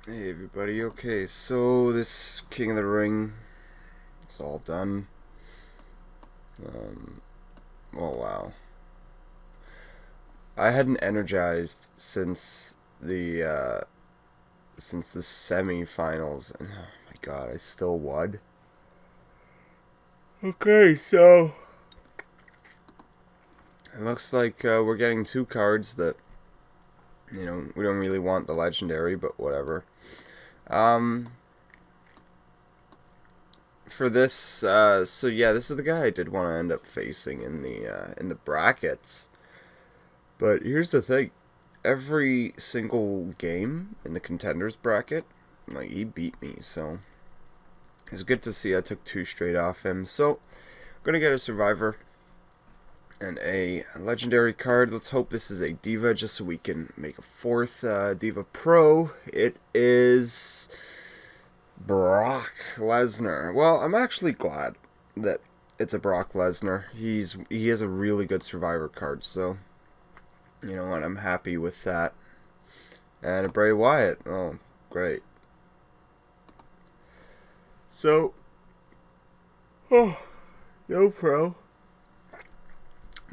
Hey everybody, okay, so this King of the Ring is all done. Oh wow. I hadn't energized since the semi-finals, and oh my god, I still won. Okay, so it looks like we're getting two cards that, we don't really want the legendary, but whatever. Um, for this, so yeah, this is the guy I did want to end up facing in the brackets. But here's the thing: every single game in the contenders bracket, like he beat me. So it's good to see I took two straight off him. So I'm gonna get a survivor and a legendary card. Let's hope this is a diva, just so we can make a fourth diva pro. It is Brock Lesnar. Well, I'm actually glad that it's a Brock Lesnar. He has a really good survivor card, so you know what, I'm happy with that. And a Bray Wyatt. Oh, great. So, oh, no pro.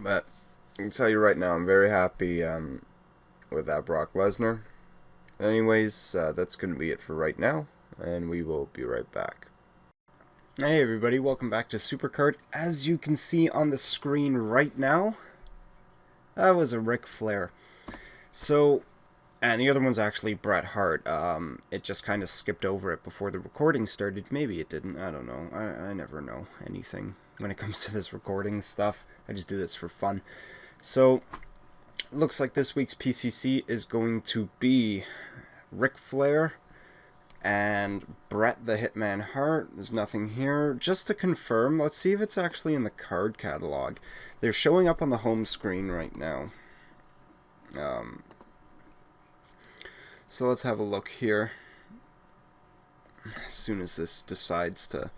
But I can tell you right now, I'm very happy with that Brock Lesnar. Anyways, that's going to be it for right now, and we will be right back. Hey everybody, welcome back to Supercard. As you can see on the screen right now, that was a Ric Flair. So, and the other one's actually Bret Hart. It just kind of skipped over it before the recording started. Maybe it didn't. I don't know. I never know anything when it comes to this recording stuff. I just do this for fun. So, looks like this week's PCC is going to be Ric Flair and Bret the Hitman Hart. There's nothing here. Just to confirm, let's see if it's actually in the card catalog. They're showing up on the home screen right now. So let's have a look here. As soon as this decides to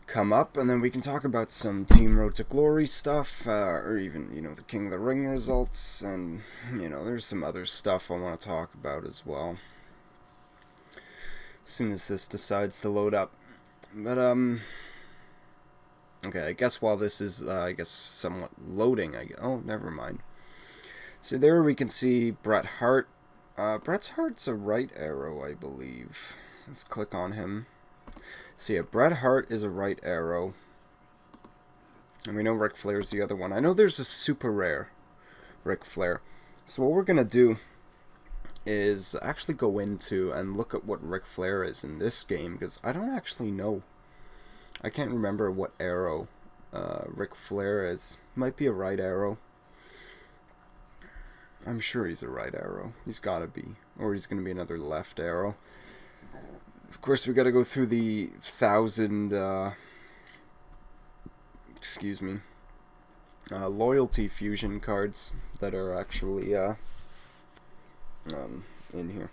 come up, and then we can talk about some Team Road to Glory stuff, or even, the King of the Ring results, and, there's some other stuff I want to talk about as well. As soon as this decides to load up. But, okay, I guess while this is, somewhat loading, oh, never mind. So there we can see Bret Hart. Bret Hart's a right arrow, I believe. Let's click on him. So yeah, Bret Hart is a right arrow. And we know Ric Flair's the other one. I know there's a super rare Ric Flair. So what we're going to do is actually go into and look at what Ric Flair is in this game, because I don't actually know. I can't remember what arrow Ric Flair is. Might be a right arrow. I'm sure he's a right arrow. He's got to be. Or he's going to be another left arrow. Of course, we got to go through the 1,000, loyalty fusion cards that are actually, in here.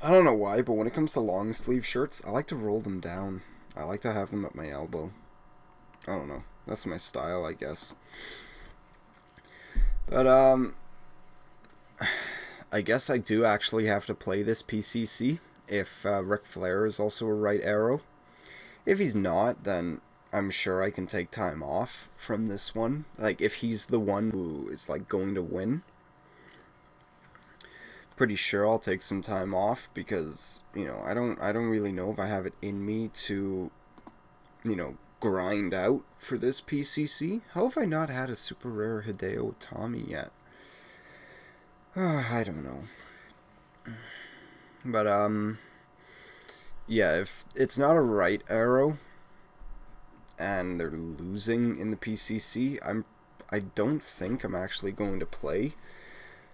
I don't know why, but when it comes to long sleeve shirts, I like to roll them down. I like to have them at my elbow. I don't know. That's my style, I guess. But, I guess I do actually have to play this PCC if Ric Flair is also a right arrow. If he's not, then I'm sure I can take time off from this one. Like, if he's the one who is, like, going to win, pretty sure I'll take some time off, because, I don't really know if I have it in me to, grind out for this PCC. How have I not had a super rare Hideo Itami yet? I don't know. But, yeah, if it's not a right arrow and they're losing in the PCC, I don't think I'm actually going to play.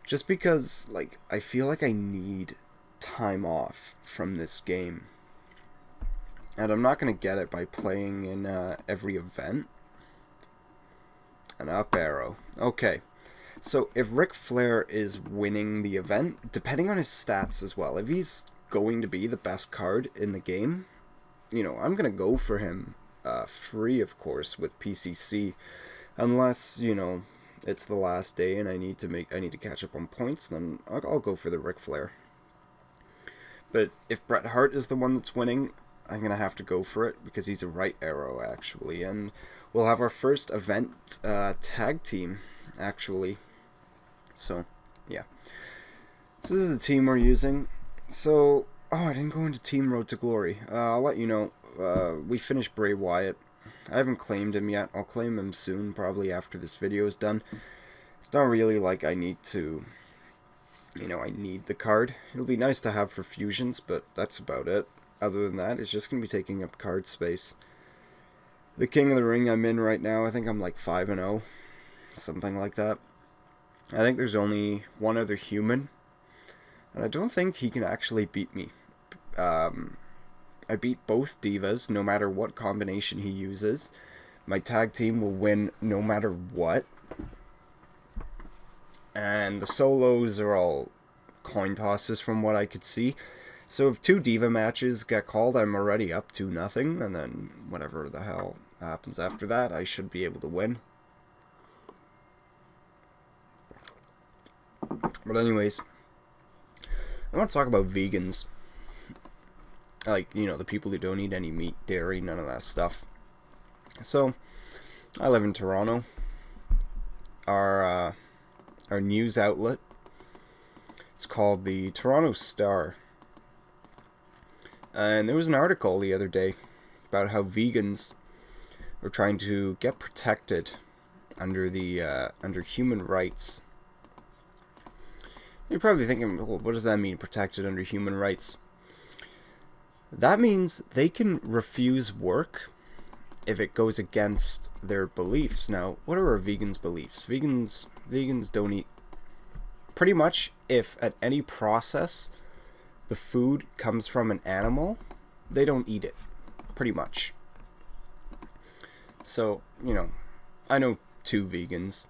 Just because, like, I feel like I need time off from this game. And I'm not going to get it by playing in every event. An up arrow. Okay. So if Ric Flair is winning the event, depending on his stats as well, if he's going to be the best card in the game, I'm going to go for him free, of course, with PCC. Unless, it's the last day and I need to catch up on points, then I'll go for the Ric Flair. But if Bret Hart is the one that's winning, I'm going to have to go for it because he's a right arrow, actually. And we'll have our first event tag team, actually. So, yeah. So this is the team we're using. So, I didn't go into Team Road to Glory. I'll let you know. We finished Bray Wyatt. I haven't claimed him yet. I'll claim him soon, probably after this video is done. It's not really like I need to... I need the card. It'll be nice to have for fusions, but that's about it. Other than that, it's just going to be taking up card space. The King of the Ring I'm in right now, I think I'm like 5-0. Something like that. I think there's only one other human. And I don't think he can actually beat me. I beat both divas, no matter what combination he uses. My tag team will win no matter what. And the solos are all coin tosses from what I could see. So if 2 diva matches get called, I'm already up to nothing. And then whatever the hell happens after that, I should be able to win. But anyways, I want to talk about vegans. Like, the people who don't eat any meat, dairy, none of that stuff. So, I live in Toronto. Our news outlet, it's called the Toronto Star. And there was an article the other day about how vegans are trying to get protected under the under human rights. You're probably thinking, well, what does that mean, protected under human rights? That means they can refuse work if it goes against their beliefs. Now, what are our vegans' beliefs? Vegans don't eat. Pretty much, if at any process the food comes from an animal, they don't eat it. Pretty much. So, I know 2 vegans.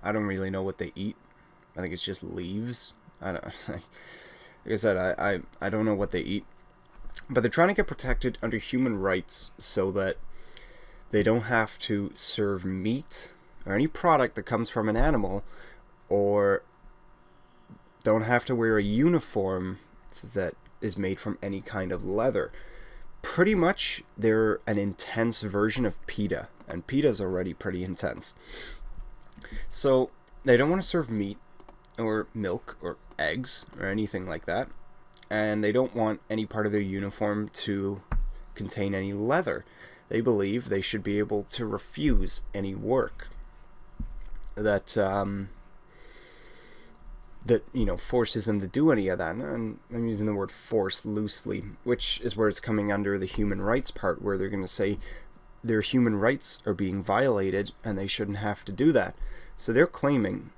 I don't really know what they eat. I think it's just leaves. I don't. Like I said, I don't know what they eat. But they're trying to get protected under human rights so that they don't have to serve meat or any product that comes from an animal, or don't have to wear a uniform that is made from any kind of leather. Pretty much, they're an intense version of PETA, and PETA's already pretty intense. So, they don't want to serve meat, or milk, or eggs, or anything like that. And they don't want any part of their uniform to contain any leather. They believe they should be able to refuse any work that forces them to do any of that. And I'm using the word force loosely, which is where it's coming under the human rights part, where they're going to say their human rights are being violated and they shouldn't have to do that. So they're claiming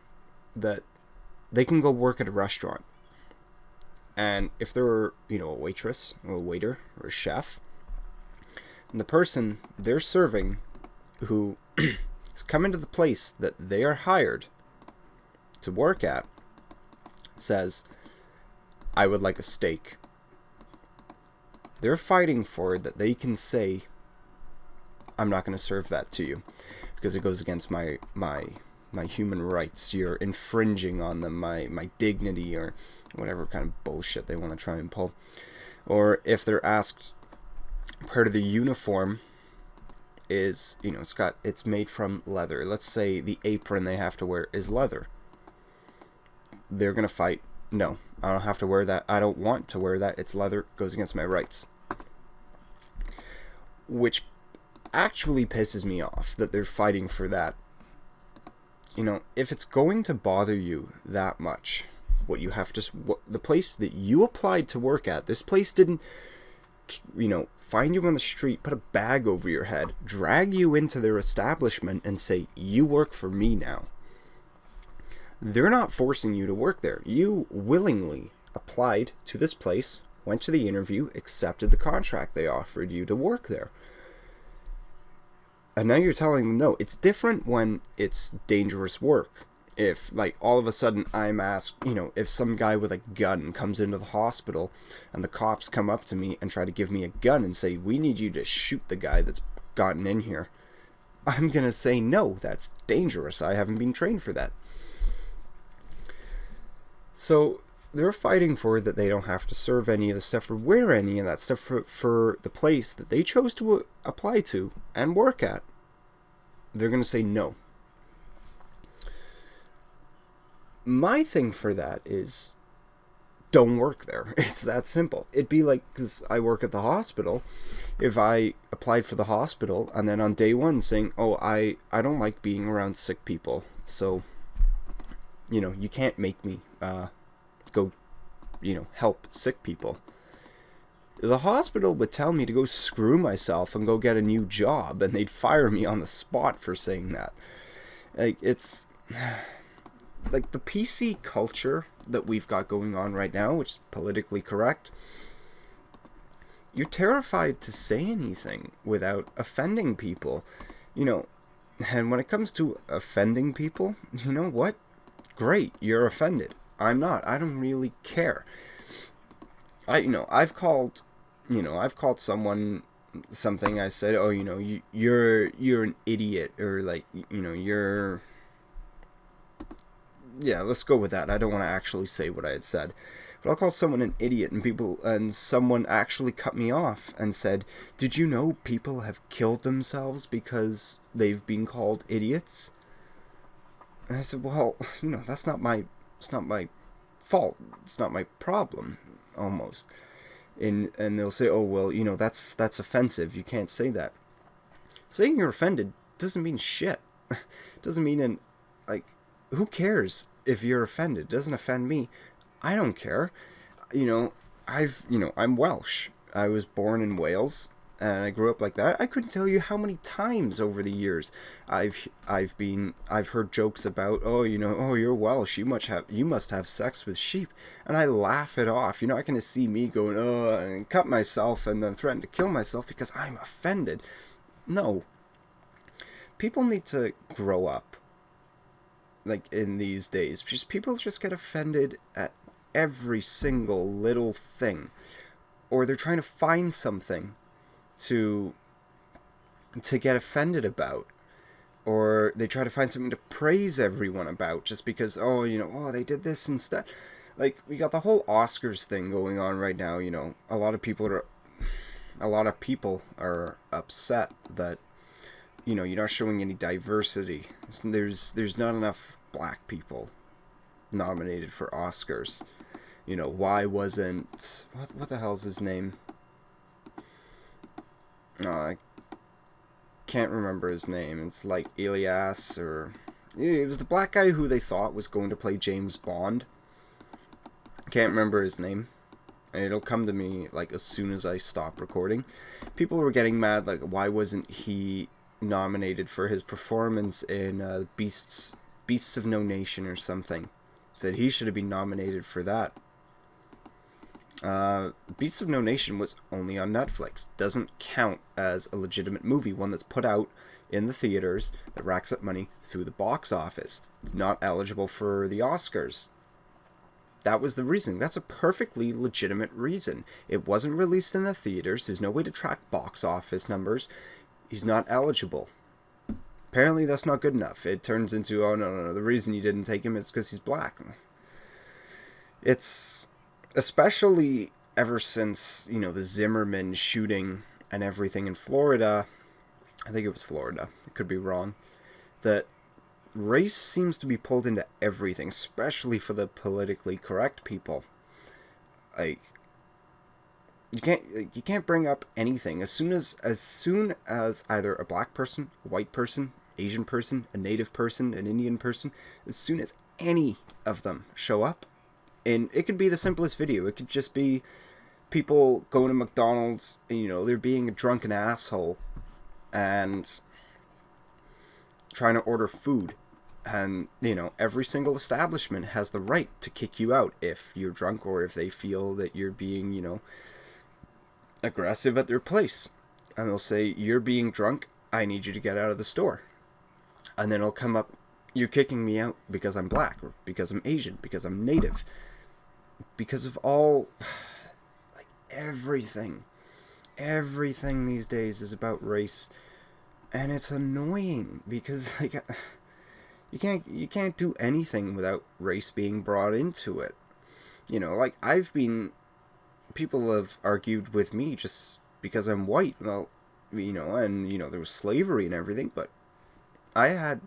that they can go work at a restaurant, and if they're, a waitress or a waiter or a chef, and the person they're serving who has come into the place that they are hired to work at says, I would like a steak, they're fighting for that they can say, I'm not going to serve that to you because it goes against my human rights. You're infringing on them, my dignity, or whatever kind of bullshit they want to try and pull. Or if they're asked, part of the uniform is, it's made from leather. Let's say the apron they have to wear is leather. They're going to fight, no, I don't have to wear that. I don't want to wear that. It's leather. It goes against my rights. Which actually pisses me off that they're fighting for that. If it's going to bother you that much, the place that you applied to work at, this place didn't, find you on the street, put a bag over your head, drag you into their establishment and say, you work for me now. They're not forcing you to work there. You willingly applied to this place, went to the interview, accepted the contract they offered you to work there. And now you're telling them no. It's different when it's dangerous work. If, all of a sudden I'm asked, if some guy with a gun comes into the hospital and the cops come up to me and try to give me a gun and say, we need you to shoot the guy that's gotten in here, I'm going to say, no, that's dangerous. I haven't been trained for that. So they're fighting for that they don't have to serve any of the stuff or wear any of that stuff for the place that they chose to apply to and work at. They're going to say no. My thing for that is, don't work there. It's that simple. It'd be like, because I work at the hospital, if I applied for the hospital and then on day one saying, oh, I don't like being around sick people, so, you can't make me go, help sick people. The hospital would tell me to go screw myself and go get a new job, and they'd fire me on the spot for saying that. Like, it's like the PC culture that we've got going on right now, which is politically correct. You're terrified to say anything without offending people, and when it comes to offending people, you know what? Great, you're offended. I'm not. I don't really care. I've called someone something. I said, oh, you're an idiot, or like, you're. Yeah, let's go with that. I don't want to actually say what I had said, but I'll call someone an idiot, and someone actually cut me off and said, "Did you know people have killed themselves because they've been called idiots?" And I said, "Well, that's not my fault. It's not my problem, almost." And they'll say, "Oh, well, that's offensive. You can't say that." Saying you're offended doesn't mean shit. Doesn't mean who cares if you're offended? It doesn't offend me. I don't care. I'm Welsh. I was born in Wales, and I grew up like that. I couldn't tell you how many times over the years I've heard jokes about, oh, you're Welsh. You must have sex with sheep, and I laugh it off. I can just see me going, oh, and cut myself, and then threaten to kill myself because I'm offended. No. People need to grow up. Like, in these days, people just get offended at every single little thing, or they're trying to find something to get offended about, or they try to find something to praise everyone about just because, they did this instead. Like, we got the whole Oscars thing going on right now. A lot of people are upset that you're not showing any diversity. There's not enough black people nominated for Oscars. Why wasn't... What the hell's his name? I can't remember his name. It's like Elias, or... It was the black guy who they thought was going to play James Bond. Can't remember his name. And it'll come to me, as soon as I stop recording. People were getting mad, why wasn't he nominated for his performance in Beasts of No Nation or something? Said he should have been nominated for that. Beasts of No Nation was only on Netflix. Doesn't count as a legitimate movie, one that's put out in the theaters that racks up money through the box office. It's not eligible for the Oscars. That was the reason. That's a perfectly legitimate reason. It wasn't released in the theaters. There's no way to track box office numbers. He's not eligible. Apparently that's not good enough. It turns into, oh, no, the reason you didn't take him is because he's black. It's, especially ever since, the Zimmerman shooting and everything in Florida, I think it was Florida, I could be wrong, that race seems to be pulled into everything, especially for the politically correct people. You can't bring up anything as soon as either a black person, a white person, Asian person, a native person, an Indian person, as soon as any of them show up, and it could be the simplest video. It could just be people going to McDonald's, and, they're being a drunken asshole and trying to order food, and every single establishment has the right to kick you out if you're drunk, or if they feel that you're being aggressive at their place, and they'll say, you're being drunk, I need you to get out of the store. And then it'll come up, you're kicking me out because I'm black, or because I'm Asian, because I'm native, because of all, everything these days is about race, and it's annoying because you can't do anything without race being brought into it. You know, like, people have argued with me just because I'm white. Well, you know, and, you know, there was slavery and everything, but I had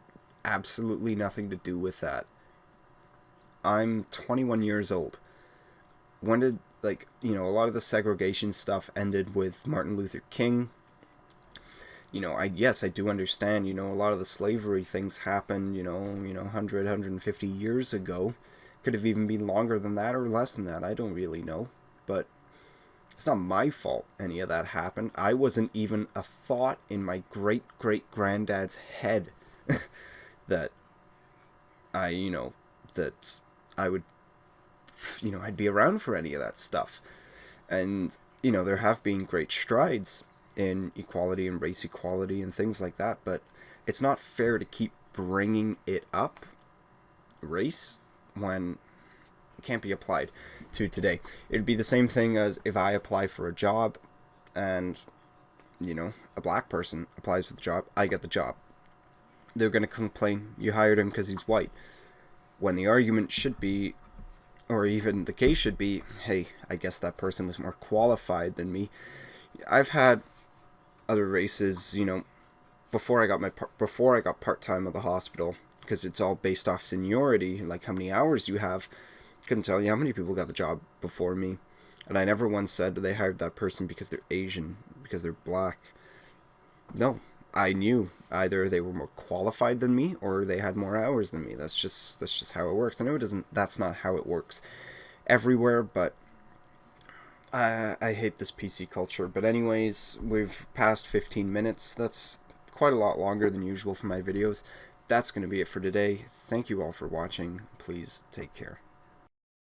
absolutely nothing to do with that. I'm 21 years old. When did, like, you know, a lot of the segregation stuff ended with Martin Luther King. You know, yes, I do understand, you know, a lot of the slavery things happened, 100, 150 years ago. Could have even been longer than that or less than that. I don't really know. But it's not my fault any of that happened. I wasn't even a thought in my great-great-granddad's head that I, you know, that I would, you know, I'd be around for any of that stuff. And, you know, there have been great strides in equality and race equality and things like that, but it's not fair to keep bringing it up, race, when it can't be applied to today. It'd be the same thing as if I apply for a job and, you know, a black person applies for the job, I get the job. They're going to complain, you hired him because he's white. When the argument should be, or even the case should be, hey, I guess that person was more qualified than me. I've had other races, you know, before I got part-time at the hospital, because it's all based off seniority, like how many hours you have. Couldn't tell you how many people got the job before me. And I never once said they hired that person because they're Asian, because they're black. No, I knew either they were more qualified than me or they had more hours than me. That's just how it works. I know that's not how it works everywhere, but I hate this PC culture. But anyways, we've passed 15 minutes. That's quite a lot longer than usual for my videos. That's going to be it for today. Thank you all for watching. Please take care.